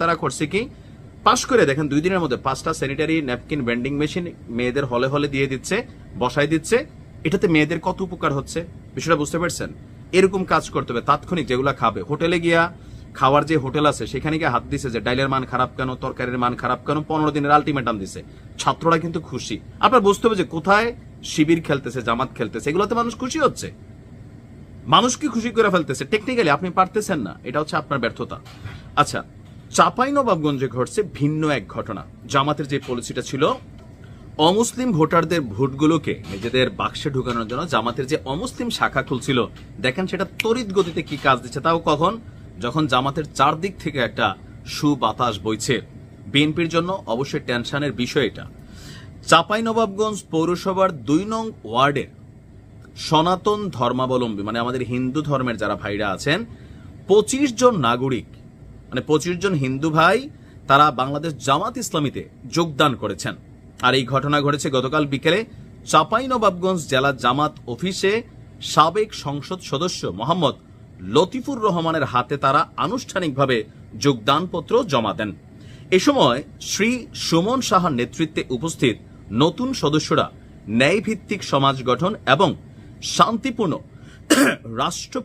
তারা করছে কি, পাশ করে দেখেন 2 দিনের মধ্যে 5টা স্যানিটারি ন্যাপকিন ভেন্ডিং মেশিন মেয়েদের হলে হলে দিয়ে দিচ্ছে, বসাই দিচ্ছে। এটাতে মেয়েদের কত উপকার হচ্ছে বিষয়টা বুঝতে পারছেন? এরকম কাজ করতে হবে তাৎক্ষণিক। যেগুলা খাবে, হোটেলে গিয়া খাওয়ার যে হোটেল আছে সেখানে গিয়ে হাত দিছে যে ডাইলের মান খারাপ কেন, তরকারির মান খারাপ কেন, 15 দিনের আলটিমেটাম দিছে। ছাত্ররা কিন্তু খুশি। আপনার বুঝতে হবে যে কোথায় শিবির খেলতেছে, জামাত খেলতেছে, এগুলোতে মানুষ খুশি হচ্ছে, মানুষকে খুশি করে ফেলতেছে। টেকনিক্যালি আপনি পারতেছেন না, এটা হচ্ছে আপনার ব্যর্থতা। আচ্ছা, চাঁপাইনবাবগঞ্জে ঘটছে ভিন্ন এক ঘটনা। জামাতের যে পলিসিটা ছিল অমুসলিম ভোটারদের ভোটগুলোকে নিজেদের বাক্সে ঢুকানোর জন্য জামাতের যে অমুসলিম শাখা খুলছিল, দেখেন সেটা তড়িৎ গতিতে কি কাজ দিচ্ছে। তাও কখন? যখন জামাতের চারদিক থেকে একটা সুবাতাস বইছে। বিএনপির জন্য অবশ্যই টেনশনের বিষয় এটা। চাঁপাইনবাবগঞ্জ পৌরসভার 2 নং ওয়ার্ডের সনাতন ধর্মাবলম্বী, মানে আমাদের হিন্দু ধর্মের যারা ভাইরা আছেন, 25 জন নাগরিক, মানে 25 জন হিন্দু ভাই, তারা বাংলাদেশ জামাত ইসলামীতে যোগদান করেছেন। আর এই ঘটনা ঘটেছে গতকাল বিকেলে চাঁপাইনবাবগঞ্জ জেলা জামাত অফিসে। সাবেক সংসদ সদস্য মোহাম্মদ লতিফুর রহমানের হাতে তারা আনুষ্ঠানিকভাবে যোগদানপত্র জমা দেন। এ সময় শ্রী সুমন সাহার নেতৃত্বে উপস্থিত নতুন সদস্যরা ন্যায়ভিত্তিক সমাজ গঠন এবং শান্তিপূর্ণ রাষ্ট্র